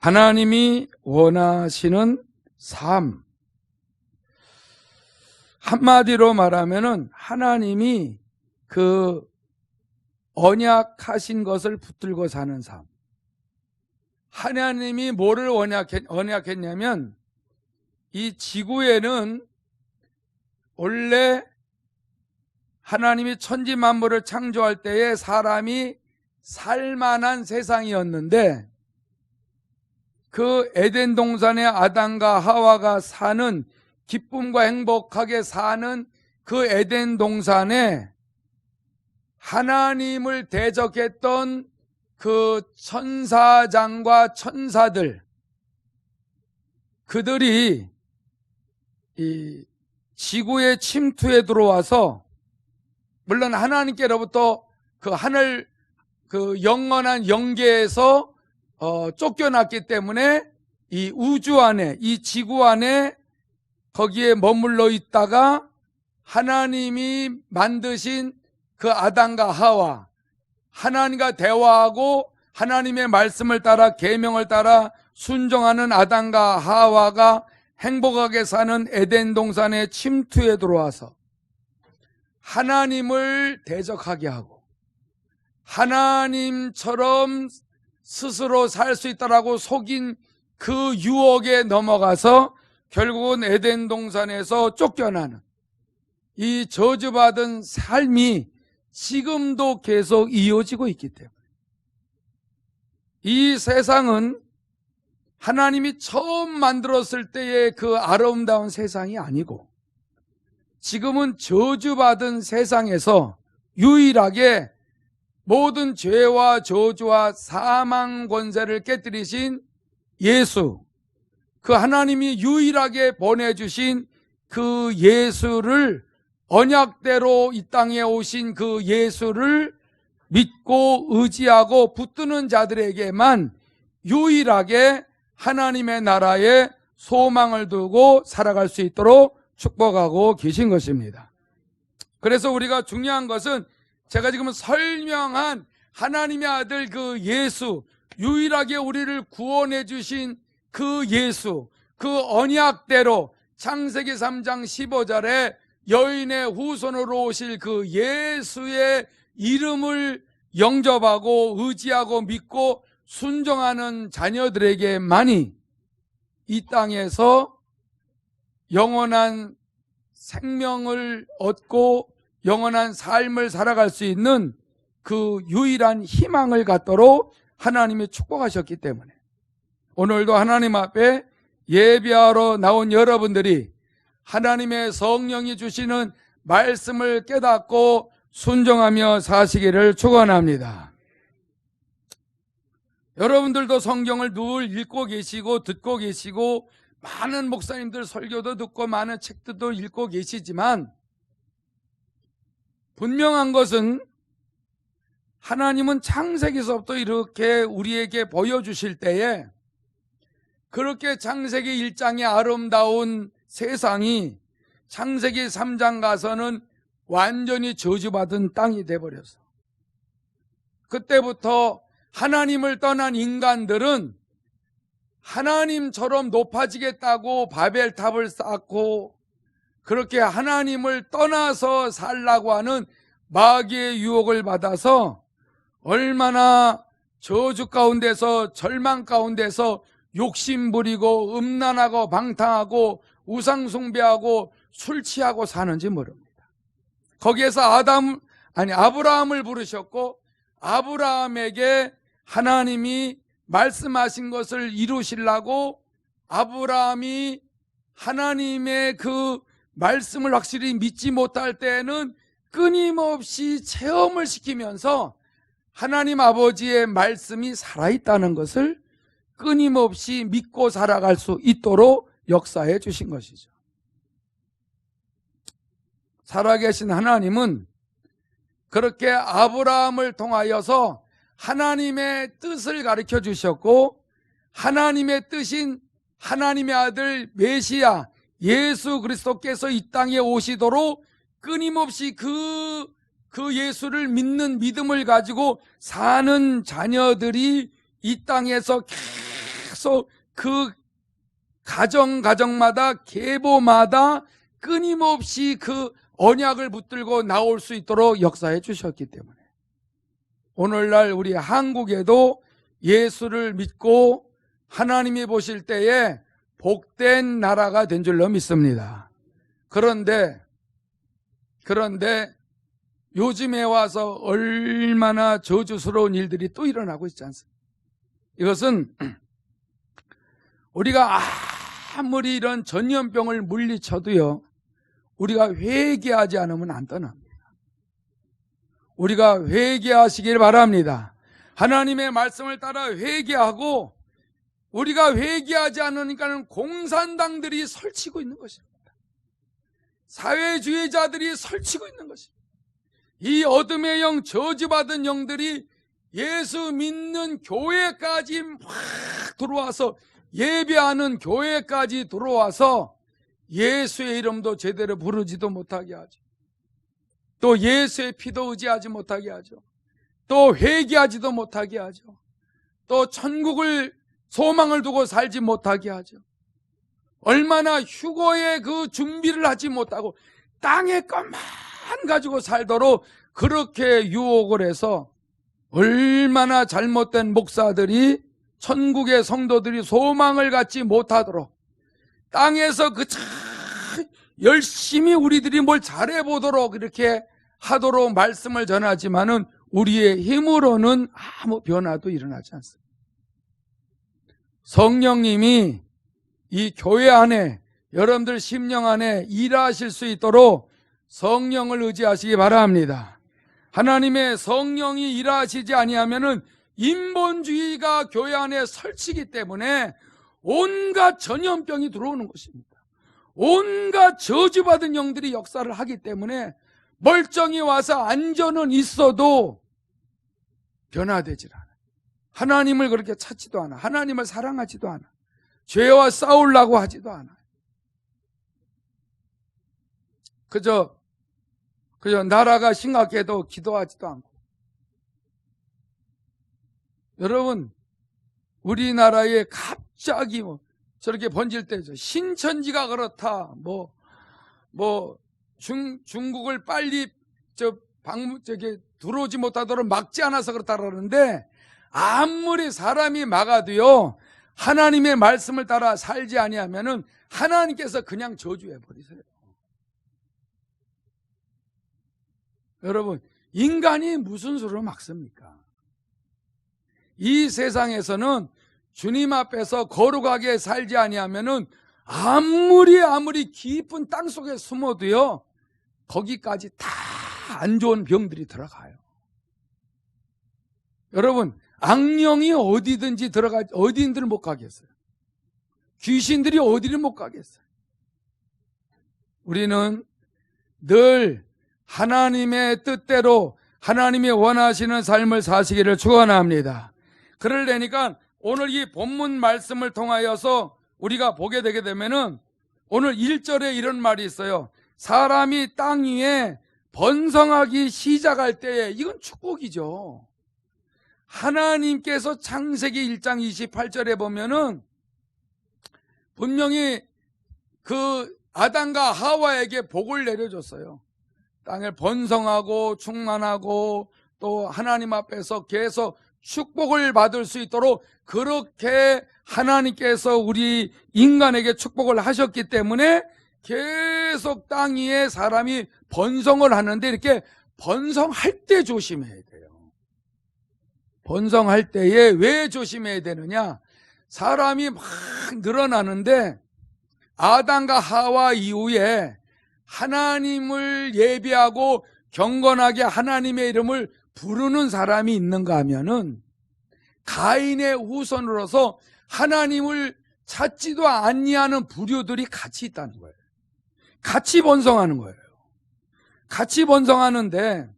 하나님이 원하시는 삶. 한마디로 말하면은 하나님이 그 언약하신 것을 붙들고 사는 삶. 하나님이 뭐를 언약했냐면 이 지구에는 원래 하나님이 천지 만물을 창조할 때에 사람이 살만한 세상이었는데 그 에덴 동산의 아담과 하와가 사는 기쁨과 행복하게 사는 그 에덴 동산에 하나님을 대적했던 그 천사장과 천사들, 그들이 이 지구의 침투에 들어와서 물론 하나님께로부터 그 하늘 그 영원한 영계에서 쫓겨났기 때문에 이 우주 안에, 이 지구 안에 거기에 머물러 있다가 하나님이 만드신 그 아담과 하와, 하나님과 대화하고 하나님의 말씀을 따라 계명을 따라 순종하는 아담과 하와가 행복하게 사는 에덴 동산의 침투에 들어와서 하나님을 대적하게 하고 하나님처럼 스스로 살 수 있다라고 속인 그 유혹에 넘어가서 결국은 에덴 동산에서 쫓겨나는 이 저주받은 삶이 지금도 계속 이어지고 있기 때문에 이 세상은 하나님이 처음 만들었을 때의 그 아름다운 세상이 아니고 지금은 저주받은 세상에서 유일하게 모든 죄와 저주와 사망 권세를 깨뜨리신 예수, 그 하나님이 유일하게 보내주신 그 예수를 언약대로 이 땅에 오신 그 예수를 믿고 의지하고 붙드는 자들에게만 유일하게 하나님의 나라에 소망을 두고 살아갈 수 있도록 축복하고 계신 것입니다. 그래서 우리가 중요한 것은 제가 지금 설명한 하나님의 아들 그 예수, 유일하게 우리를 구원해 주신 그 예수, 그 언약대로 창세기 3장 15절에 여인의 후손으로 오실 그 예수의 이름을 영접하고 의지하고 믿고 순종하는 자녀들에게만이 이 땅에서 영원한 생명을 얻고 영원한 삶을 살아갈 수 있는 그 유일한 희망을 갖도록 하나님이 축복하셨기 때문에 오늘도 하나님 앞에 예배하러 나온 여러분들이 하나님의 성령이 주시는 말씀을 깨닫고 순종하며 사시기를 축원합니다. 여러분들도 성경을 늘 읽고 계시고 듣고 계시고 많은 목사님들 설교도 듣고 많은 책들도 읽고 계시지만 분명한 것은 하나님은 창세기서부터 이렇게 우리에게 보여주실 때에 그렇게 창세기 1장의 아름다운 세상이 창세기 3장 가서는 완전히 저주받은 땅이 돼버려서 그때부터 하나님을 떠난 인간들은 하나님처럼 높아지겠다고 바벨탑을 쌓고 그렇게 하나님을 떠나서 살라고 하는 마귀의 유혹을 받아서 얼마나 저주 가운데서 절망 가운데서 욕심부리고 음란하고 방탕하고 우상숭배하고 술 취하고 사는지 모릅니다. 거기에서 아브라함을 부르셨고 아브라함에게 하나님이 말씀하신 것을 이루시려고 아브라함이 하나님의 그 말씀을 확실히 믿지 못할 때에는 끊임없이 체험을 시키면서 하나님 아버지의 말씀이 살아있다는 것을 끊임없이 믿고 살아갈 수 있도록 역사해 주신 것이죠. 살아계신 하나님은 그렇게 아브라함을 통하여서 하나님의 뜻을 가르쳐 주셨고 하나님의 뜻인 하나님의 아들 메시아 예수 그리스도께서 이 땅에 오시도록 끊임없이 그 예수를 믿는 믿음을 가지고 사는 자녀들이 이 땅에서 계속 그 가정마다 계보마다 끊임없이 그 언약을 붙들고 나올 수 있도록 역사해 주셨기 때문에 오늘날 우리 한국에도 예수를 믿고 하나님이 보실 때에 복된 나라가 된 줄로 믿습니다. 그런데 요즘에 와서 얼마나 저주스러운 일들이 또 일어나고 있지 않습니까? 이것은 우리가 아무리 이런 전염병을 물리쳐도요, 우리가 회개하지 않으면 안 떠납니다. 우리가 회개하시길 바랍니다. 하나님의 말씀을 따라 회개하고, 우리가 회개하지 않으니까는 공산당들이 설치고 있는 것입니다. 사회주의자들이 설치고 있는 것입니다. 이 어둠의 영, 저주받은 영들이 예수 믿는 교회까지 막 들어와서, 예배하는 교회까지 들어와서 예수의 이름도 제대로 부르지도 못하게 하죠. 또 예수의 피도 의지하지 못하게 하죠. 또 회개하지도 못하게 하죠. 또 천국을 소망을 두고 살지 못하게 하죠. 얼마나 휴거의 그 준비를 하지 못하고 땅의 것만 가지고 살도록 그렇게 유혹을 해서 얼마나 잘못된 목사들이, 천국의 성도들이 소망을 갖지 못하도록 땅에서 열심히 우리들이 뭘 잘해보도록 이렇게 하도록 말씀을 전하지만은 우리의 힘으로는 아무 변화도 일어나지 않습니다. 성령님이 이 교회 안에, 여러분들 심령 안에 일하실 수 있도록 성령을 의지하시기 바랍니다. 하나님의 성령이 일하시지 아니하면은 인본주의가 교회 안에 설치기 때문에 온갖 전염병이 들어오는 것입니다. 온갖 저주받은 영들이 역사를 하기 때문에 멀쩡히 와서 안전은 있어도 변화되질 않아요. 하나님을 그렇게 찾지도 않아. 하나님을 사랑하지도 않아. 죄와 싸우려고 하지도 않아요. 그저 나라가 심각해도 기도하지도 않고. 여러분, 우리나라에 갑자기 저렇게 번질 때죠. 신천지가 그렇다. 중국을 빨리 들어오지 못하도록 막지 않아서 그렇다 그러는데, 아무리 사람이 막아도요, 하나님의 말씀을 따라 살지 아니하면은 하나님께서 그냥 저주해 버리세요. 여러분, 인간이 무슨 수로 막습니까? 이 세상에서는 주님 앞에서 거룩하게 살지 아니하면은 아무리 깊은 땅 속에 숨어도요, 거기까지 다 안 좋은 병들이 들어가요. 여러분, 악령이 어디든지 어디든지 못 가겠어요. 귀신들이 어디를 못 가겠어요. 우리는 늘 하나님의 뜻대로 하나님이 원하시는 삶을 사시기를 축원합니다. 그러려니까 오늘 이 본문 말씀을 통하여서 우리가 보게 되게 되면은 오늘 1절에 이런 말이 있어요. 사람이 땅 위에 번성하기 시작할 때에, 이건 축복이죠. 하나님께서 창세기 1장 28절에 보면은 분명히 그 아담과 하와에게 복을 내려줬어요. 땅을 번성하고 충만하고 또 하나님 앞에서 계속 축복을 받을 수 있도록 그렇게 하나님께서 우리 인간에게 축복을 하셨기 때문에 계속 땅 위에 사람이 번성을 하는데, 이렇게 번성할 때 조심해야 돼요. 번성할 때에 왜 조심해야 되느냐? 사람이 막 늘어나는데 아담과 하와 이후에 하나님을 예배하고 경건하게 하나님의 이름을 부르는 사람이 있는가 하면은 가인의 후손으로서 하나님을 찾지도 아니하는 부류들이 같이 있다는 거예요. 같이 번성하는 거예요. 같이 번성하는데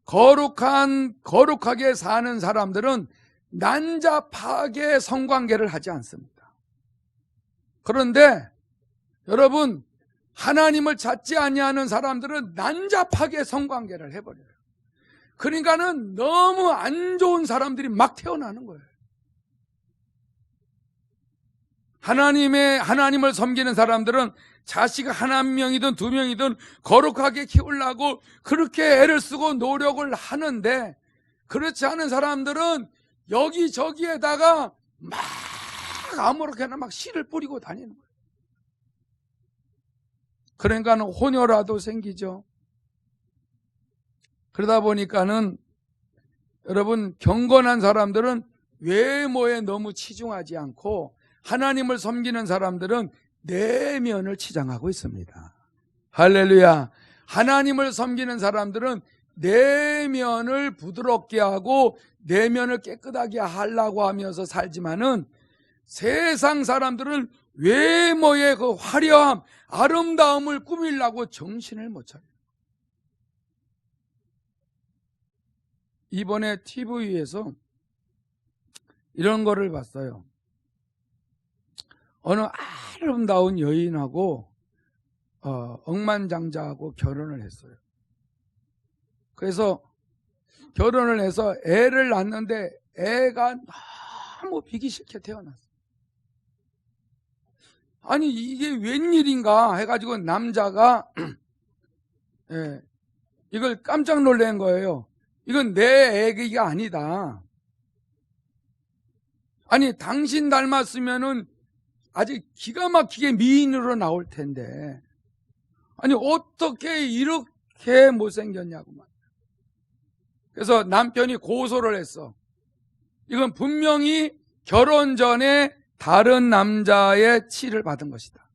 거룩하게 사는 사람들은 난잡하게 성관계를 하지 않습니다. 그런데 여러분, 하나님을 찾지 아니하는 사람들은 난잡하게 성관계를 해버려요. 그러니까는 너무 안 좋은 사람들이 막 태어나는 거예요. 하나님을 섬기는 사람들은 자식 한 명이든 두 명이든 거룩하게 키우려고 그렇게 애를 쓰고 노력을 하는데, 그렇지 않은 사람들은 여기저기에다가 막 아무렇게나 막 씨를 뿌리고 다니는 거예요. 그러니까 혼혈아도 생기죠. 그러다 보니까는 여러분, 경건한 사람들은 외모에 너무 치중하지 않고 하나님을 섬기는 사람들은 내면을 치장하고 있습니다. 할렐루야. 하나님을 섬기는 사람들은 내면을 부드럽게 하고 내면을 깨끗하게 하려고 하면서 살지만은, 세상 사람들은 외모의 그 화려함, 아름다움을 꾸미려고 정신을 못 차려요. 이번에 TV에서 이런 거를 봤어요. 어느 아름다운 여인하고 억만장자하고 결혼을 했어요. 그래서 결혼을 해서 애를 낳는데 애가 너무 비기 싫게 태어났어요. 아니 이게 웬일인가 해가지고 남자가 이걸 깜짝 놀란 거예요. 이건 내 애기가 아니다. 아니 당신 닮았으면은 아주 기가 막히게 미인으로 나올 텐데, 아니 어떻게 이렇게 못생겼냐고 말. 그래서 남편이 고소를 했어. 이건 분명히 결혼 전에 다른 남자의 치를 받은 것이다.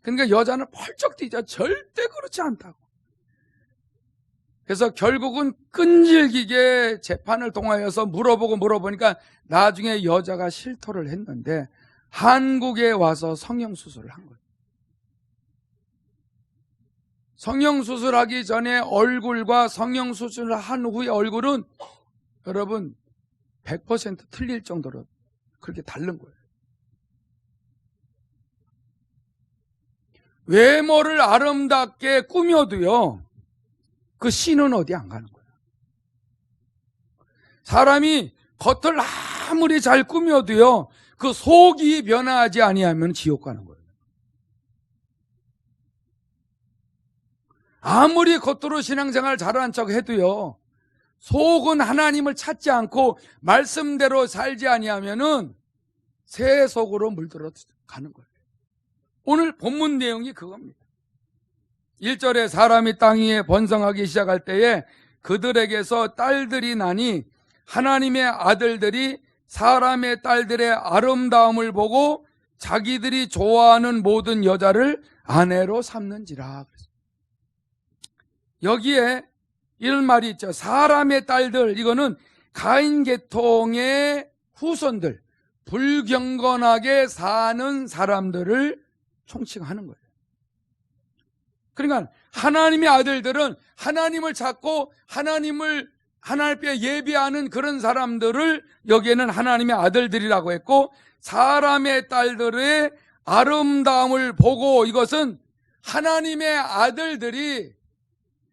그러니까 여자는 펄쩍 뛰죠. 절대 그렇지 않다고. 그래서 결국은 끈질기게 재판을 통하여서 물어보니까 나중에 여자가 실토를 했는데 한국에 와서 성형수술을 한 거예요. 성형수술하기 전에 얼굴과 성형수술을 한 후의 얼굴은 여러분 100% 틀릴 정도로 그렇게 다른 거예요. 외모를 아름답게 꾸며도요, 그 씨는 어디 안 가는 거예요. 사람이 겉을 아무리 잘 꾸며도요, 그 속이 변화하지 아니하면 지옥 가는 거예요. 아무리 겉으로 신앙생활 잘하는 척 해도요, 속은 하나님을 찾지 않고 말씀대로 살지 아니하면은 새 속으로 물들어 가는 거예요. 오늘 본문 내용이 그겁니다. 1절에 사람이 땅 위에 번성하기 시작할 때에 그들에게서 딸들이 나니 하나님의 아들들이 사람의 딸들의 아름다움을 보고 자기들이 좋아하는 모든 여자를 아내로 삼는지라. 여기에 이런 말이 있죠. 사람의 딸들, 이거는 가인 계통의 후손들, 불경건하게 사는 사람들을 총칭하는 거예요. 그러니까 하나님의 아들들은 하나님을 찾고 하나님 앞에 예배하는 그런 사람들을 여기에는 하나님의 아들들이라고 했고, 사람의 딸들의 아름다움을 보고, 이것은 하나님의 아들들이,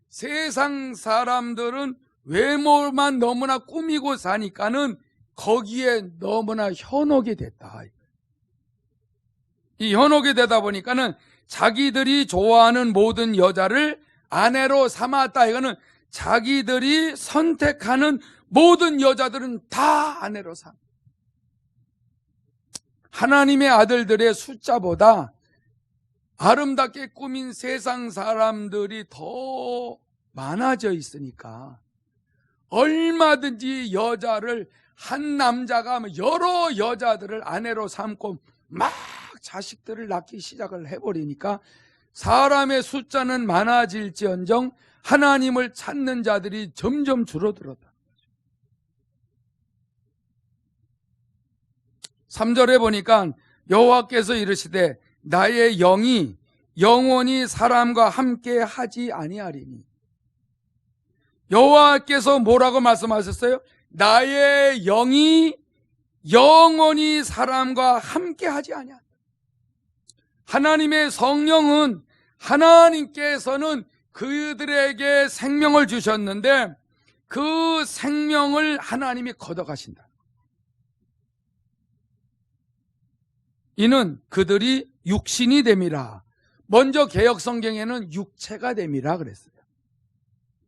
세상 사람들은 외모만 너무나 꾸미고 사니까는 거기에 너무나 현혹이 됐다. 이 현혹이 되다 보니까는 자기들이 좋아하는 모든 여자를 아내로 삼았다. 이거는 자기들이 선택하는 모든 여자들은 다 아내로 삼. 하나님의 아들들의 숫자보다 아름답게 꾸민 세상 사람들이 더 많아져 있으니까 얼마든지 여자를, 한 남자가 여러 여자들을 아내로 삼고 막 자식들을 낳기 시작을 해버리니까 사람의 숫자는 많아질지언정 하나님을 찾는 자들이 점점 줄어들었다. 3절에 보니까 여호와께서 이르시되 나의 영이 영원히 사람과 함께 하지 아니하리니. 여호와께서 뭐라고 말씀하셨어요? 나의 영이 영원히 사람과 함께 하지 아니하리니. 하나님의 성령은, 하나님께서는 그들에게 생명을 주셨는데 그 생명을 하나님이 걷어가신다. 이는 그들이 육신이 됨이라. 먼저 개역 성경에는 육체가 됨이라 그랬어요.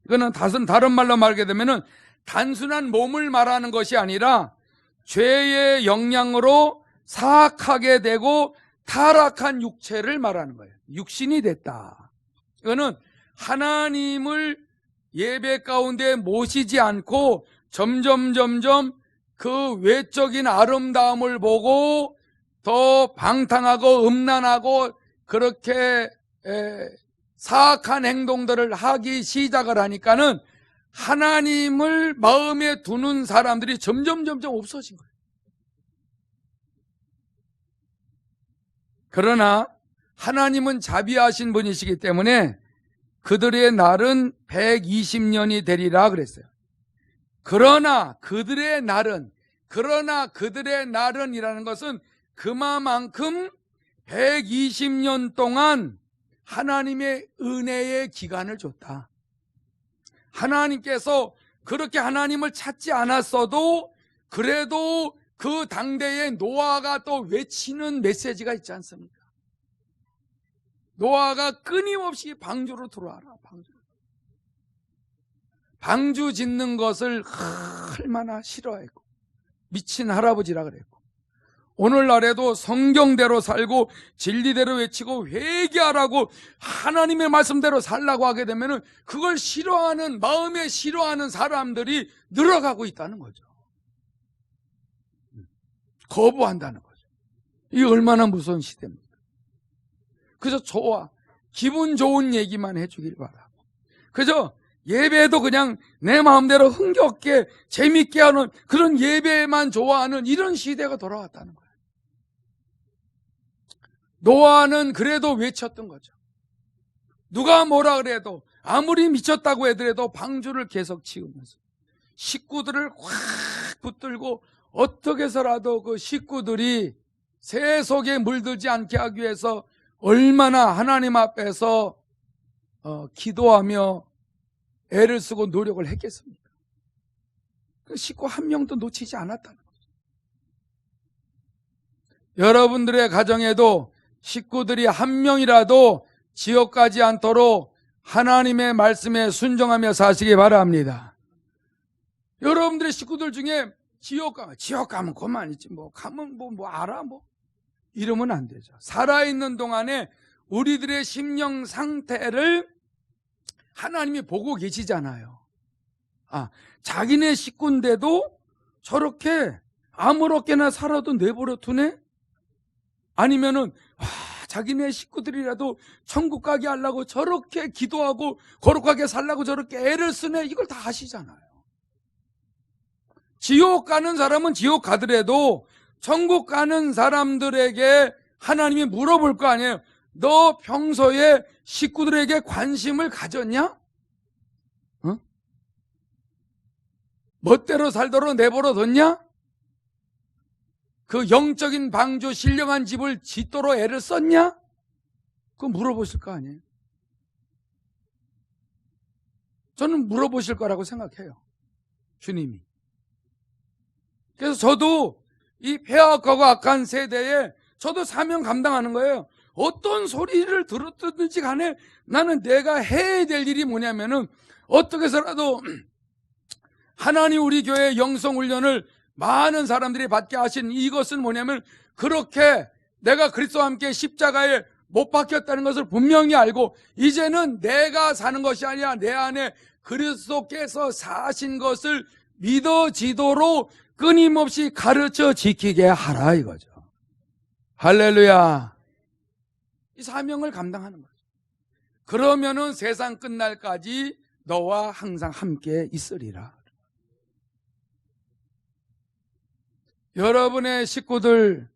이거는 다른 말로 말하게 되면은 단순한 몸을 말하는 것이 아니라 죄의 영향으로 사악하게 되고 타락한 육체를 말하는 거예요. 육신이 됐다. 이거는 하나님을 예배 가운데 모시지 않고 점점 그 외적인 아름다움을 보고 더 방탕하고 음란하고 그렇게 사악한 행동들을 하기 시작을 하니까는 하나님을 마음에 두는 사람들이 점점 없어진 거예요. 그러나 하나님은 자비하신 분이시기 때문에 그들의 날은 120년이 되리라 그랬어요. 그러나 그들의 날은 이라는 것은 그만큼 120년 동안 하나님의 은혜의 기간을 줬다. 하나님께서 그렇게 하나님을 찾지 않았어도 그래도 그 당대에 노아가 또 외치는 메시지가 있지 않습니까? 노아가 끊임없이 방주로 들어와라. 방주 짓는 것을 얼마나 싫어했고 미친 할아버지라 그랬고, 오늘날에도 성경대로 살고 진리대로 외치고 회개하라고 하나님의 말씀대로 살라고 하게 되면은 그걸 싫어하는, 마음에 싫어하는 사람들이 늘어가고 있다는 거죠. 거부한다는 거죠. 이게 얼마나 무서운 시대입니까? 그저 기분 좋은 얘기만 해주길 바라고, 그저 예배도 그냥 내 마음대로 흥겹게 재밌게 하는 그런 예배만 좋아하는 이런 시대가 돌아왔다는 거예요. 노아는 그래도 외쳤던 거죠. 누가 뭐라 그래도, 아무리 미쳤다고 해더라도 방주를 계속 치우면서 식구들을 확 붙들고 어떻게 해서라도 그 식구들이 새 속에 물들지 않게 하기 위해서 얼마나 하나님 앞에서 기도하며 애를 쓰고 노력을 했겠습니까? 그 식구 한 명도 놓치지 않았다는 거죠. 여러분들의 가정에도 식구들이 한 명이라도 지옥 가지 않도록 하나님의 말씀에 순종하며 사시기 바랍니다. 여러분들의 식구들 중에 지옥 가면 그만 있지, 가면 알아, 이러면 안 되죠. 살아있는 동안에 우리들의 심령 상태를 하나님이 보고 계시잖아요. 자기네 식구인데도 저렇게 아무렇게나 살아도 내버려 두네? 아니면은 자기네 식구들이라도 천국 가게 하려고 저렇게 기도하고 거룩하게 살라고 저렇게 애를 쓰네? 이걸 다 아시잖아요. 지옥 가는 사람은 지옥 가더라도 천국 가는 사람들에게 하나님이 물어볼 거 아니에요. 너 평소에 식구들에게 관심을 가졌냐? 멋대로 살도록 내버려 뒀냐? 그 영적인 방주 신령한 집을 짓도록 애를 썼냐? 그거 물어보실 거 아니에요. 저는 물어보실 거라고 생각해요, 주님이. 그래서 저도 이 폐악하고 악한 세대에 저도 사명 감당하는 거예요. 어떤 소리를 들었든지 간에 나는 내가 해야 될 일이 뭐냐면은 어떻게 해서라도 하나님 우리 교회 영성훈련을 많은 사람들이 받게 하신 이것은 뭐냐면, 그렇게 내가 그리스도와 함께 십자가에 못 박혔다는 것을 분명히 알고 이제는 내가 사는 것이 아니라 내 안에 그리스도께서 사신 것을 믿어지도록 끊임없이 가르쳐 지키게 하라 이거죠. 할렐루야. 이 사명을 감당하는 거죠. 그러면은 세상 끝날까지 너와 항상 함께 있으리라. 여러분의 식구들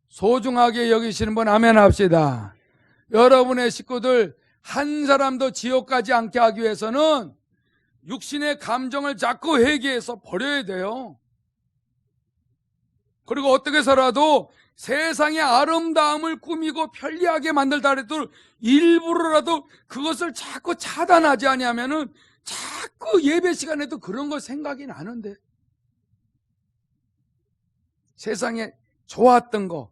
소중하게 여기시는 분 아멘 합시다. 여러분의 식구들 한 사람도 지옥 가지 않게 하기 위해서는 육신의 감정을 자꾸 회개해서 버려야 돼요. 그리고 어떻게 해서라도 세상의 아름다움을 꾸미고 편리하게 만들다 해도 일부러라도 그것을 자꾸 차단하지 않으면은 자꾸 예배 시간에도 그런 거 생각이 나는데, 세상에 좋았던 거,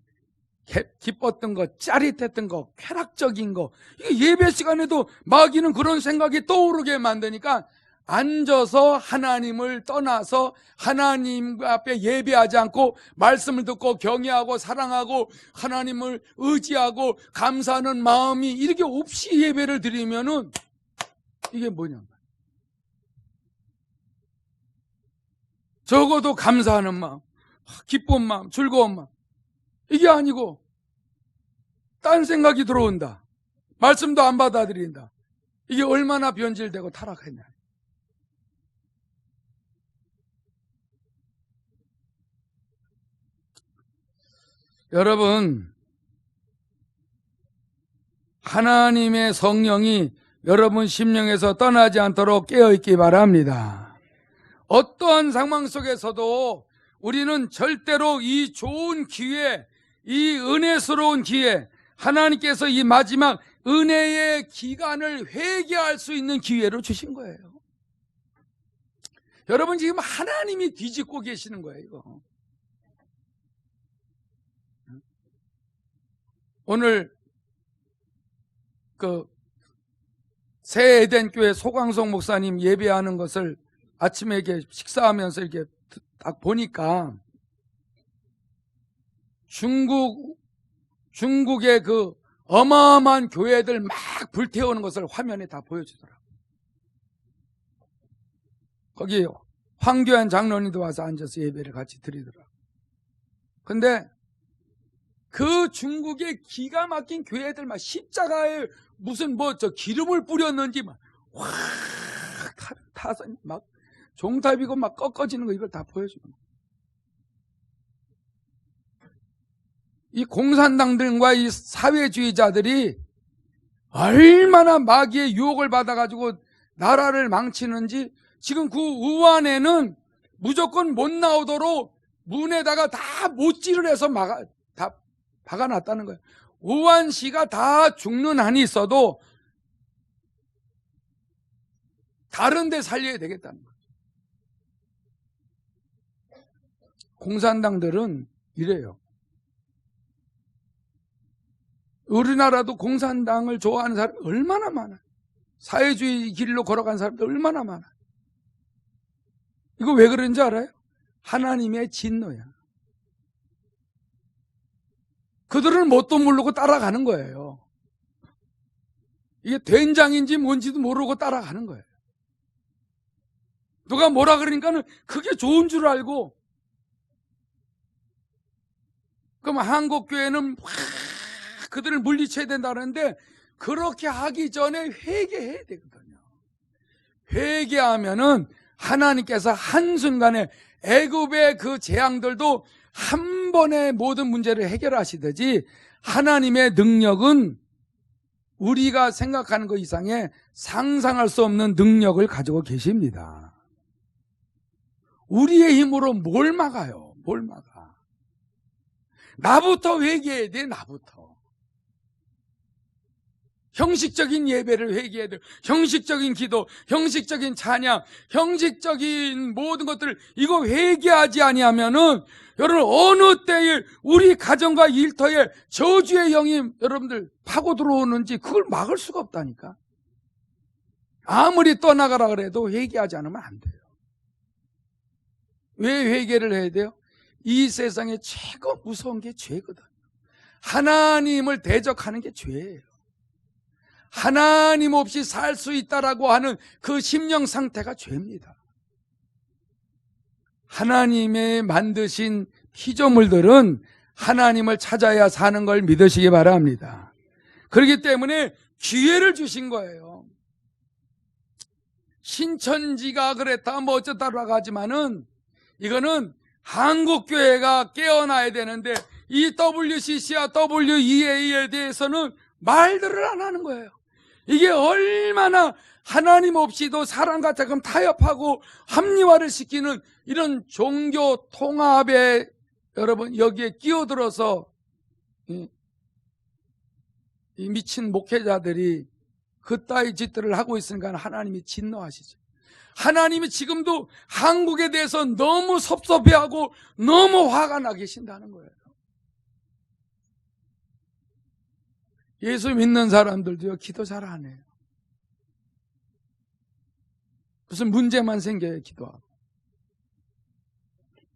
기뻤던 거, 짜릿했던 거, 쾌락적인 거, 이게 예배 시간에도 마귀는 그런 생각이 떠오르게 만드니까 앉아서 하나님을 떠나서 하나님 앞에 예배하지 않고 말씀을 듣고 경외하고 사랑하고 하나님을 의지하고 감사하는 마음이 이렇게 없이 예배를 드리면은 이게 뭐냐? 적어도 감사하는 마음, 기쁜 마음, 즐거운 마음, 이게 아니고 딴 생각이 들어온다. 말씀도 안 받아들인다. 이게 얼마나 변질되고 타락했냐. 여러분, 하나님의 성령이 여러분 심령에서 떠나지 않도록 깨어있기 바랍니다. 어떠한 상황 속에서도 우리는 절대로 이 좋은 기회, 이 은혜스러운 기회, 하나님께서 이 마지막 은혜의 기간을 회개할 수 있는 기회로 주신 거예요. 여러분, 지금 하나님이 뒤집고 계시는 거예요, 이거. 오늘 새 에덴 교회 소광석 목사님 예배하는 것을 아침에 이렇게 식사하면서 이렇게 딱 보니까 중국의 그 어마어마한 교회들 막 불태우는 것을 화면에 다 보여주더라고요. 거기 황교안 장로님도 와서 앉아서 예배를 같이 드리더라고요. 근데 그 중국의 기가 막힌 교회들 막 십자가에 무슨 기름을 뿌렸는지 막 확 타서 막 종탑이고 막 꺾어지는 거 이걸 다 보여주는 거예요. 이 공산당들과 이 사회주의자들이 얼마나 마귀의 유혹을 받아가지고 나라를 망치는지 지금 그 우한에는 무조건 못 나오도록 문에다가 다 못질을 해서 다 박아놨다는 거예요. 우한시가 다 죽는 한이 있어도 다른 데 살려야 되겠다는 거예요. 공산당들은 이래요. 우리나라도 공산당을 좋아하는 사람이 얼마나 많아요. 사회주의 길로 걸어간 사람들 얼마나 많아요. 이거 왜 그런지 알아요? 하나님의 진노야. 그들은 뭣도 모르고 따라가는 거예요. 이게 된장인지 뭔지도 모르고 따라가는 거예요. 누가 뭐라 그러니까는 그게 좋은 줄 알고, 그럼 한국교회는 그들을 물리쳐야 된다는데 그렇게 하기 전에 회개해야 되거든요. 회개하면은 하나님께서 한순간에 애굽의 그 재앙들도 한 번에 모든 문제를 해결하시듯이 하나님의 능력은 우리가 생각하는 것 이상의 상상할 수 없는 능력을 가지고 계십니다. 우리의 힘으로 뭘 막아요? 뭘 막아? 나부터 회개해야 돼, 나부터. 형식적인 예배를 회개해야 돼요. 형식적인 기도, 형식적인 찬양, 형식적인 모든 것들을 이거 회개하지 아니하면은 여러분 어느 때에 우리 가정과 일터에 저주의 영이 여러분들 파고 들어오는지 그걸 막을 수가 없다니까. 아무리 떠나가라 그래도 회개하지 않으면 안 돼요. 왜 회개를 해야 돼요? 이 세상에 최고 무서운 게 죄거든요. 하나님을 대적하는 게 죄예요. 하나님 없이 살 수 있다라고 하는 그 심령 상태가 죄입니다. 하나님의 만드신 피조물들은 하나님을 찾아야 사는 걸 믿으시기 바랍니다. 그렇기 때문에 기회를 주신 거예요. 신천지가 그랬다 뭐 어쩌다라고 하지만은 이거는 한국교회가 깨어나야 되는데 이 WCC와 WEA에 대해서는 말들을 안 하는 거예요. 이게 얼마나 하나님 없이도 사람과 조금 타협하고 합리화를 시키는 이런 종교 통합에 여러분 여기에 끼어들어서 이 미친 목회자들이 그따위 짓들을 하고 있으니까 하나님이 진노하시죠. 하나님이 지금도 한국에 대해서 너무 섭섭해하고 너무 화가 나 계신다는 거예요. 예수 믿는 사람들도요, 기도 잘 안 해요. 무슨 문제만 생겨요, 기도하고.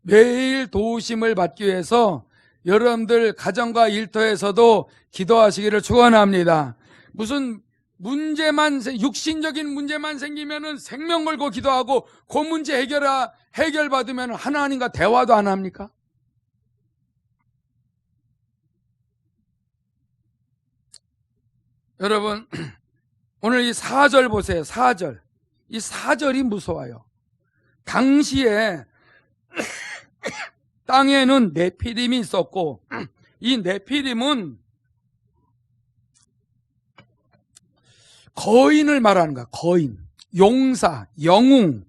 매일 도우심을 받기 위해서 여러분들 가정과 일터에서도 기도하시기를 축원합니다. 무슨 문제만, 육신적인 문제만 생기면은 생명 걸고 기도하고 그 문제 해결받으면 하나님과 대화도 안 합니까? 여러분, 오늘 이 4절 보세요. 4절. 이 4절이 무서워요. 당시에 땅에는 네피림이 있었고, 이 네피림은 거인을 말하는 거야. 거인, 용사, 영웅,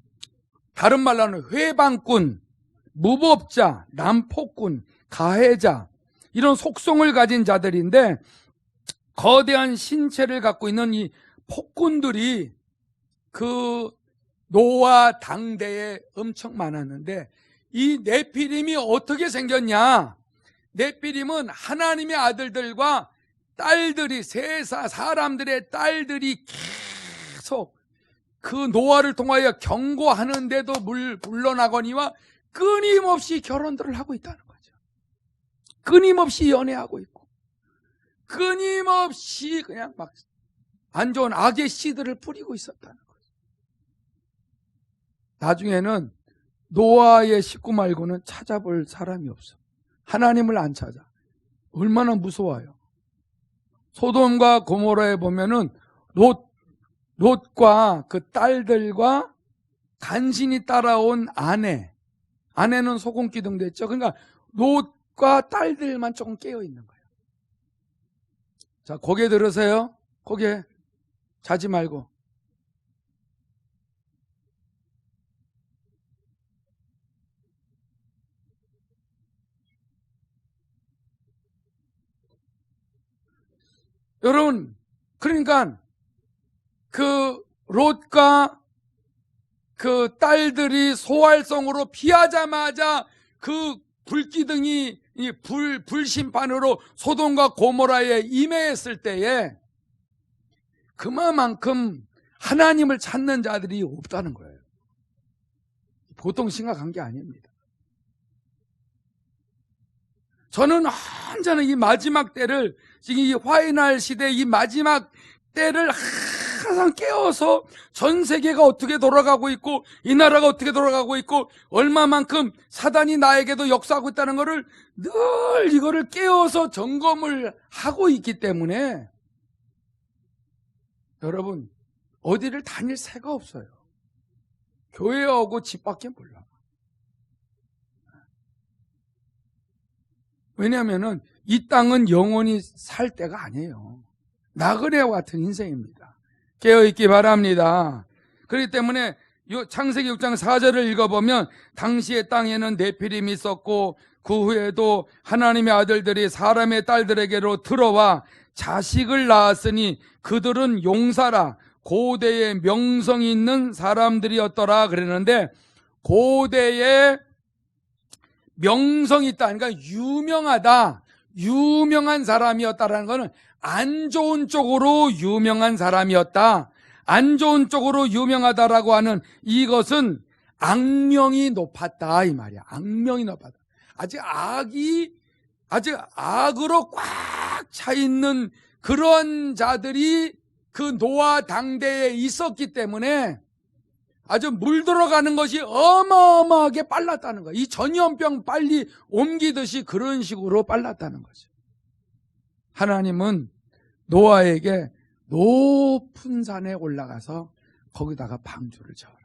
다른 말로 하면 회방꾼, 무법자, 남폭군, 가해자, 이런 속성을 가진 자들인데, 거대한 신체를 갖고 있는 이 폭군들이 그 노아 당대에 엄청 많았는데, 이 네피림이 어떻게 생겼냐? 네피림은 하나님의 아들들과 딸들이, 사람들의 딸들이 계속 그 노아를 통하여 경고하는데도 물러나거니와 끊임없이 결혼들을 하고 있다는 거죠. 끊임없이 연애하고 있고, 끊임없이 그냥 막 안 좋은 악의 씨들을 뿌리고 있었다는 거죠. 나중에는 노아의 식구 말고는 찾아볼 사람이 없어. 하나님을 안 찾아. 얼마나 무서워요. 소돔과 고모라에 보면은 롯과 그 딸들과 간신히 따라온 아내는 소금기둥 됐죠. 그러니까 롯과 딸들만 조금 깨어 있는 거예요. 자, 고개 들으세요. 고개 자지 말고. 여러분, 그러니까 그 롯과 그 딸들이 소활성으로 피하자마자 그 불기둥이 불심판으로 소돔과 고모라에 임했을 때에 그만큼 하나님을 찾는 자들이 없다는 거예요. 보통 심각한 게 아닙니다. 저는 언제나 이 마지막 때를, 지금 이 화해날 시대 이 마지막 때를 항상 깨워서 전 세계가 어떻게 돌아가고 있고 이 나라가 어떻게 돌아가고 있고 얼마만큼 사단이 나에게도 역사하고 있다는 것을 늘 이거를 깨워서 점검을 하고 있기 때문에 여러분, 어디를 다닐 새가 없어요. 교회 오고 집 밖에 몰라. 왜냐하면 이 땅은 영원히 살 때가 아니에요. 나그네와 같은 인생입니다. 깨어있기 바랍니다. 그렇기 때문에 창세기 6장 4절을 읽어보면 당시의 땅에는 네피림이 있었고 그 후에도 하나님의 아들들이 사람의 딸들에게로 들어와 자식을 낳았으니 그들은 용사라 고대의 명성이 있는 사람들이었더라 그랬는데, 고대에 명성이 있다, 그러니까 유명한 사람이었다라는 것은 안 좋은 쪽으로 유명한 사람이었다. 안 좋은 쪽으로 유명하다라고 하는 이것은 악명이 높았다 이 말이야. 악명이 높았다. 아직 악으로 꽉 차 있는 그런 자들이 그 노아 당대에 있었기 때문에 아주 물들어가는 것이 어마어마하게 빨랐다는 거예요. 이 전염병 빨리 옮기듯이 그런 식으로 빨랐다는 거죠. 하나님은 노아에게 높은 산에 올라가서 거기다가 방주를 지어라.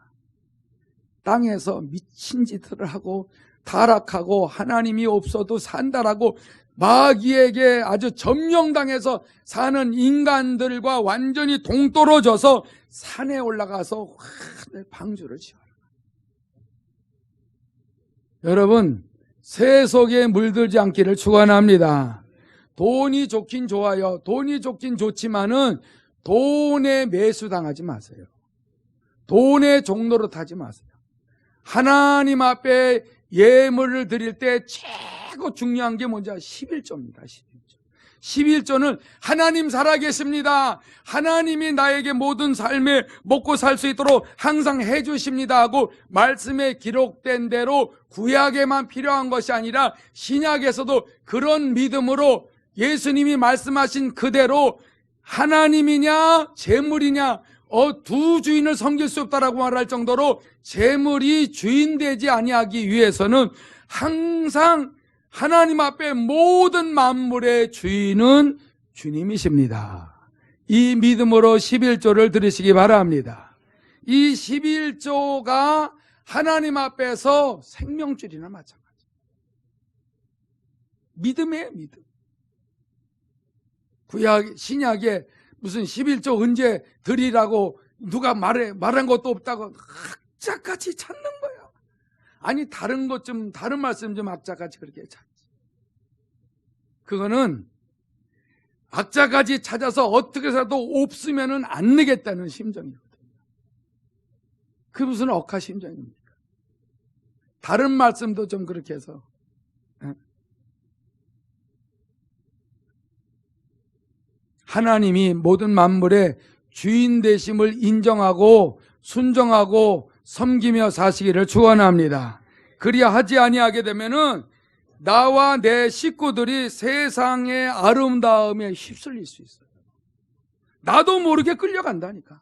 땅에서 미친 짓을 하고 타락하고 하나님이 없어도 산다라고 마귀에게 아주 점령당해서 사는 인간들과 완전히 동떨어져서 산에 올라가서 방주를 지어라. 여러분, 새 속에 물들지 않기를 축원합니다. 돈이 좋긴 좋아요. 돈이 좋긴 좋지만은 돈에 매수당하지 마세요. 돈의 종로로 타지 마세요. 하나님 앞에 예물을 드릴 때 최고 중요한 게 뭔지 11조입니다. 11조. 11조는 하나님 살아계십니다, 하나님이 나에게 모든 삶에 먹고 살 수 있도록 항상 해주십니다 하고 말씀에 기록된 대로 구약에만 필요한 것이 아니라 신약에서도 그런 믿음으로 예수님이 말씀하신 그대로 하나님이냐 재물이냐 두 주인을 섬길 수 없다라고 말할 정도로 재물이 주인 되지 아니하기 위해서는 항상 하나님 앞에 모든 만물의 주인은 주님이십니다. 이 믿음으로 11조를 들으시기 바랍니다. 이 11조가 하나님 앞에서 생명줄이나 마찬가지. 믿음이에요, 믿음. 구약, 신약에 무슨 11조 언제 드리라고 누가 말한 것도 없다고 악착같이 찾는 거예요. 아니, 다른 것 좀, 다른 말씀 좀 악착같이 그렇게 찾지. 그거는 악착같이 찾아서 어떻게 해서도 없으면은 안 내겠다는 심정이거든요. 그 무슨 억하 심정입니까? 다른 말씀도 좀 그렇게 해서. 하나님이 모든 만물의 주인 되심을 인정하고 순종하고 섬기며 사시기를 축원합니다. 그리야 하지 아니하게 되면은 나와 내 식구들이 세상의 아름다움에 휩쓸릴 수 있어요. 나도 모르게 끌려간다니까.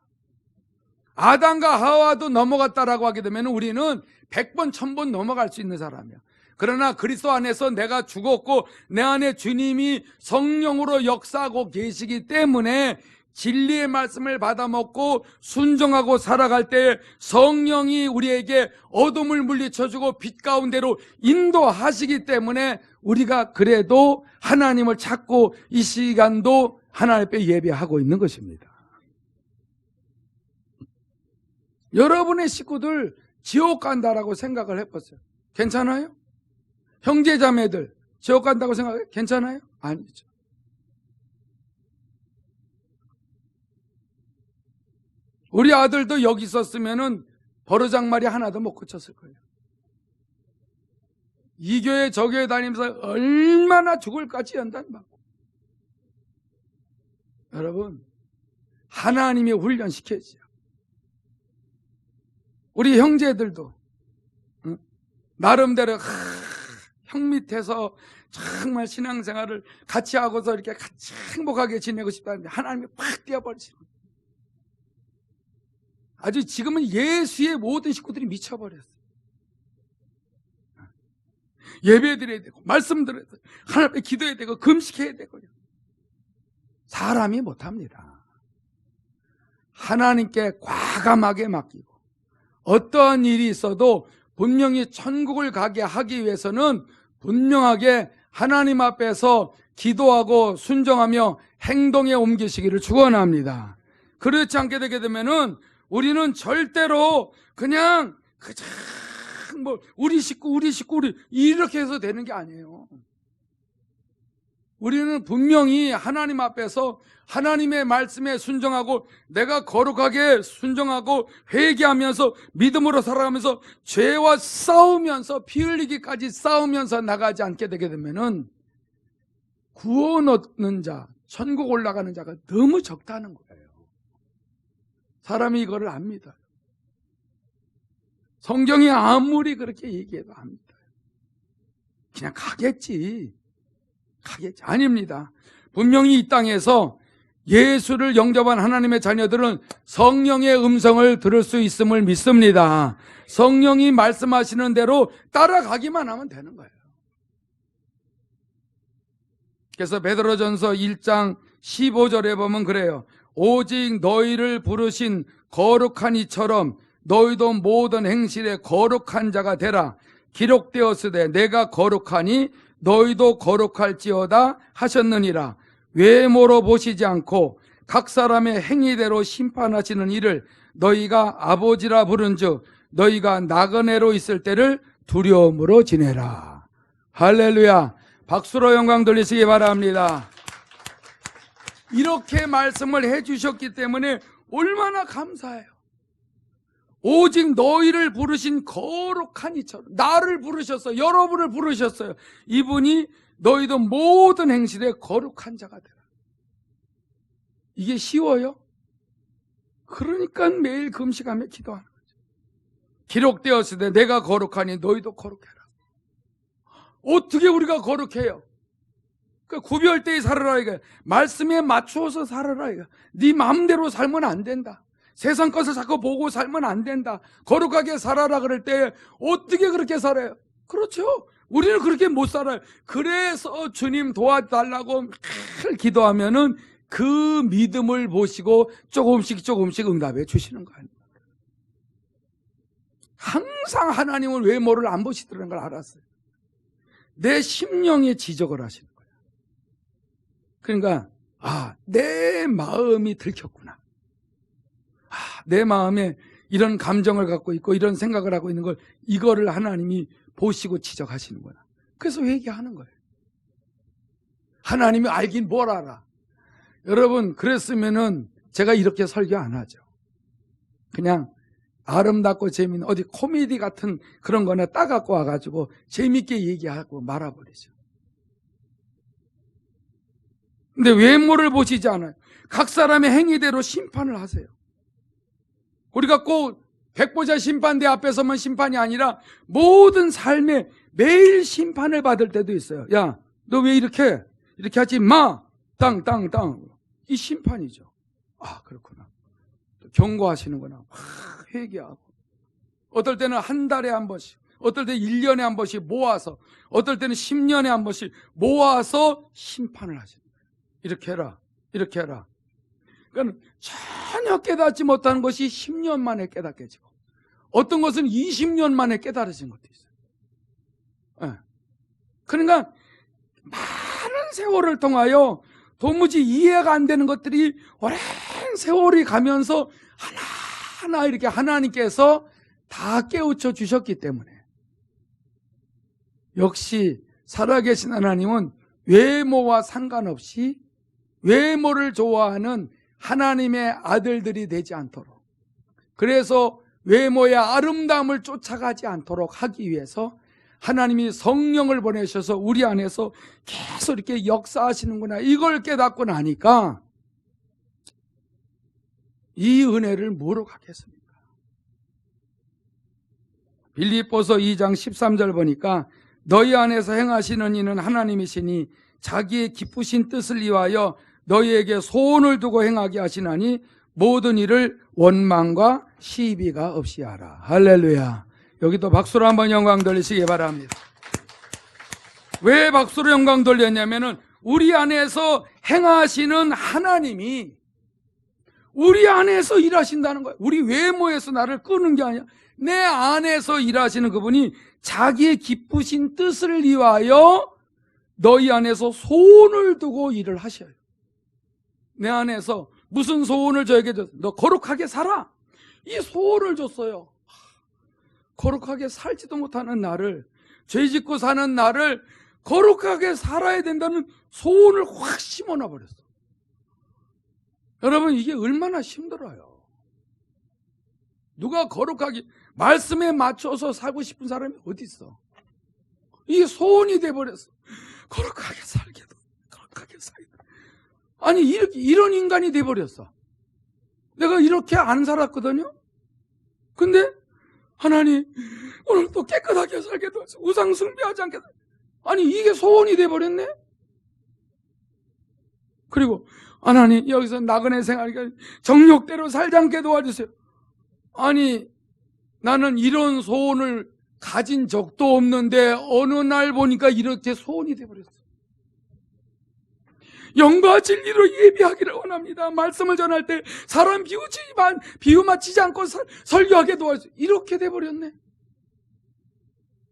아담과 하와도 넘어갔다라고 하게 되면 우리는 100번, 1000번 넘어갈 수 있는 사람이야. 그러나 그리스도 안에서 내가 죽었고 내 안에 주님이 성령으로 역사하고 계시기 때문에 진리의 말씀을 받아먹고 순종하고 살아갈 때 성령이 우리에게 어둠을 물리쳐주고 빛 가운데로 인도하시기 때문에 우리가 그래도 하나님을 찾고 이 시간도 하나님 앞에 예배하고 있는 것입니다. 여러분의 식구들 지옥 간다라고 생각을 해보세요. 괜찮아요? 형제자매들 지옥 간다고 생각해요? 괜찮아요? 아니죠. 우리 아들도 여기 있었으면은 버르장말이 하나도 못 고쳤을 거예요. 이 교회 저 교회 다니면서 얼마나 죽을까지 연단받고. 여러분, 하나님이 훈련시켜야죠. 우리 형제들도 나름대로 형 밑에서 정말 신앙생활을 같이 하고서 이렇게 같이 행복하게 지내고 싶다는데 하나님이 팍 뛰어버리시는 거예요. 아주 지금은 예수의 모든 식구들이 미쳐버렸어요. 예배 드려야 되고 말씀 드려야 되고 하나님 앞에 기도해야 되고 금식해야 되고요. 사람이 못합니다. 하나님께 과감하게 맡기고 어떠한 일이 있어도 분명히 천국을 가게 하기 위해서는 분명하게 하나님 앞에서 기도하고 순종하며 행동에 옮기시기를 축원합니다. 그렇지 않게 되게 되면은 우리는 절대로 그냥 우리 식구 이렇게 해서 되는 게 아니에요. 우리는 분명히 하나님 앞에서 하나님의 말씀에 순종하고 내가 거룩하게 순종하고 회개하면서 믿음으로 살아가면서 죄와 싸우면서 피 흘리기까지 싸우면서 나가지 않게 되게 되면은 구원 얻는 자, 천국 올라가는 자가 너무 적다는 거예요. 사람이 이거를 압니다. 성경이 아무리 그렇게 얘기해도 압니다. 그냥 가겠지. 아닙니다. 분명히 이 땅에서 예수를 영접한 하나님의 자녀들은 성령의 음성을 들을 수 있음을 믿습니다. 성령이 말씀하시는 대로 따라가기만 하면 되는 거예요. 그래서 베드로전서 1장 15절에 보면 그래요. 오직 너희를 부르신 거룩한 이처럼 너희도 모든 행실에 거룩한 자가 되라. 기록되었으되 내가 거룩하니 너희도 거룩할지어다 하셨느니라. 외모로 보시지 않고 각 사람의 행위대로 심판하시는 이를 너희가 아버지라 부른즉 너희가 나그네로 있을 때를 두려움으로 지내라. 할렐루야. 박수로 영광 돌리시기 바랍니다. 이렇게 말씀을 해주셨기 때문에 얼마나 감사해요. 오직 너희를 부르신 거룩한 이처럼 나를 부르셨어요. 여러분을 부르셨어요. 이분이 너희도 모든 행실에 거룩한 자가 되라. 이게 쉬워요? 그러니까 매일 금식하며 기도하는 거죠. 기록되었을 때 내가 거룩하니 너희도 거룩해라. 어떻게 우리가 거룩해요? 그러니까 구별되이 살아라 이거. 말씀에 맞추어서 살아라 이거. 네 마음대로 살면 안 된다. 세상 것을 자꾸 보고 살면 안 된다. 거룩하게 살아라 그럴 때 어떻게 그렇게 살아요? 그렇죠. 우리는 그렇게 못 살아요. 그래서 주님 도와달라고 늘 기도하면은 그 믿음을 보시고 조금씩 응답해 주시는 거 아닙니까? 항상 하나님은 외모를 안 보시더라는 걸 알았어요. 내 심령에 지적을 하시는 거예요. 그러니까 내 마음이 들켰구나. 내 마음에 이런 감정을 갖고 있고 이런 생각을 하고 있는 걸 이거를 하나님이 보시고 지적하시는구나. 그래서 회개하는 거예요. 하나님이 알긴 뭘 알아. 여러분 그랬으면은 제가 이렇게 설교 안 하죠. 그냥 아름답고 재미있는 어디 코미디 같은 그런 거나 따갖고 와가지고 재밌게 얘기하고 말아버리죠. 근데 외모를 보시지 않아요. 각 사람의 행위대로 심판을 하세요. 우리가 꼭 백보자 심판대 앞에서만 심판이 아니라 모든 삶에 매일 심판을 받을 때도 있어요. 야, 너 왜 이렇게 하지 마. 땅. 이 심판이죠. 그렇구나. 경고하시는구나. 회개하고. 어떨 때는 한 달에 한 번씩, 어떨 때 1년에 한 번씩 모아서, 어떨 때는 10년에 한 번씩 모아서 심판을 하시는 거예요. 이렇게 해라. 그러니까 전혀 깨닫지 못하는 것이 10년 만에 깨닫게지고 어떤 것은 20년 만에 깨달아진 것도 있어요. 그러니까 많은 세월을 통하여 도무지 이해가 안 되는 것들이 오랜 세월이 가면서 하나하나 이렇게 하나님께서 다 깨우쳐 주셨기 때문에 역시 살아계신 하나님은 외모와 상관없이 외모를 좋아하는 하나님의 아들들이 되지 않도록, 그래서 외모의 아름다움을 쫓아가지 않도록 하기 위해서 하나님이 성령을 보내셔서 우리 안에서 계속 이렇게 역사하시는구나, 이걸 깨닫고 나니까 이 은혜를 뭐로 갖겠습니까? 빌립보서 2장 13절 보니까 너희 안에서 행하시는 이는 하나님이시니 자기의 기쁘신 뜻을 위하여 너희에게 소원을 두고 행하게 하시나니 모든 일을 원망과 시비가 없이 하라. 할렐루야. 여기도 박수로 한번 영광 돌리시기 바랍니다. 왜 박수로 영광 돌렸냐면은 우리 안에서 행하시는 하나님이 우리 안에서 일하신다는 거예요. 우리 외모에서 나를 끄는 게 아니야. 내 안에서 일하시는 그분이 자기의 기쁘신 뜻을 위하여 너희 안에서 소원을 두고 일을 하셔요. 내 안에서 무슨 소원을 저에게 줬어요? 너 거룩하게 살아. 이 소원을 줬어요. 거룩하게 살지도 못하는 나를, 죄짓고 사는 나를 거룩하게 살아야 된다는 소원을 확 심어놔 버렸어. 여러분, 이게 얼마나 힘들어요. 누가 거룩하게 말씀에 맞춰서 살고 싶은 사람이 어디 있어? 이게 소원이 돼버렸어. 거룩하게 살게도, 거룩하게 살게도. 아니, 이런 인간이 돼버렸어. 내가 이렇게 안 살았거든요. 근데 하나님, 오늘 또 깨끗하게 살게 도와주세요. 우상 숭배하지 않게. 아니, 이게 소원이 돼버렸네. 그리고 하나님, 여기서 나그네 생활이니까 정욕대로 살지 않게 도와주세요. 아니, 나는 이런 소원을 가진 적도 없는데 어느 날 보니까 이렇게 소원이 돼버렸어. 영과 진리로 예비하기를 원합니다. 말씀을 전할 때 사람 비유 맞추지 않고 설교하게 도와주세요. 이렇게 돼버렸네.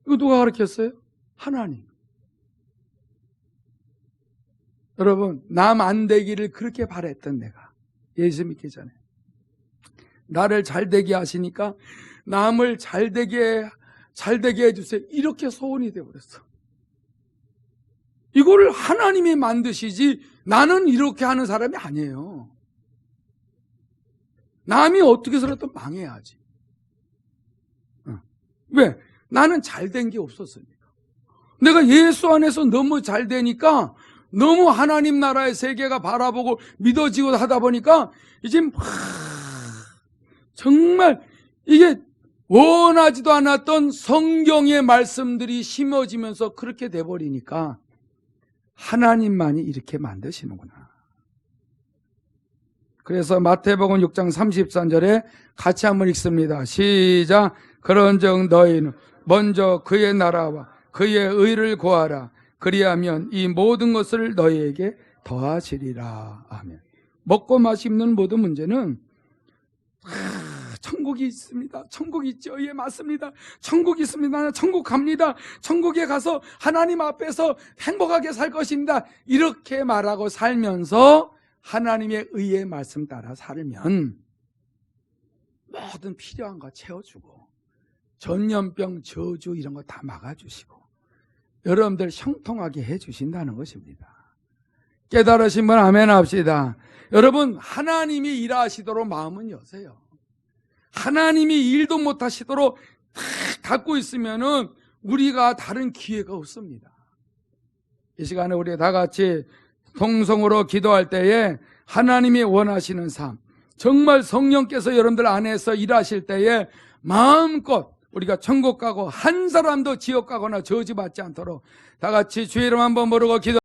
이거 누가 가르쳤어요? 하나님. 여러분, 남 안 되기를 그렇게 바랬던 내가, 예수 믿기 전에 나를 잘되게 하시니까 남을 잘되게 해주세요. 이렇게 소원이 돼버렸어. 이거를 하나님이 만드시지 나는 이렇게 하는 사람이 아니에요. 남이 어떻게 살아도 망해야지. 왜? 나는 잘된 게 없었으니까. 내가 예수 안에서 너무 잘 되니까 너무 하나님 나라의 세계가 바라보고 믿어지고 하다 보니까 이제 정말 이게 원하지도 않았던 성경의 말씀들이 심어지면서 그렇게 돼버리니까 하나님만이 이렇게 만드시는구나. 그래서 마태복음 6장 33절에 같이 한번 읽습니다. 시작. 그런즉 너희는 먼저 그의 나라와 그의 의를 구하라. 그리하면 이 모든 것을 너희에게 더하시리라. 아멘. 먹고 마시는 모든 문제는 천국이 있습니다. 천국이 있죠. 예, 맞습니다. 천국이 있습니다. 천국 갑니다. 천국에 가서 하나님 앞에서 행복하게 살 것입니다. 이렇게 말하고 살면서 하나님의 의의 말씀 따라 살면 모든 필요한 거 채워주고 전염병, 저주 이런 거 다 막아주시고 여러분들 형통하게 해주신다는 것입니다. 깨달으신 분 아멘 합시다. 여러분, 하나님이 일하시도록 마음은 여세요. 하나님이 일도 못하시도록 다 닫고 있으면은 우리가 다른 기회가 없습니다. 이 시간에 우리 다 같이 통성으로 기도할 때에 하나님이 원하시는 삶, 정말 성령께서 여러분들 안에서 일하실 때에 마음껏 우리가 천국 가고 한 사람도 지옥 가거나 저주받지 않도록 다 같이 주의 이름 한번 부르고 기도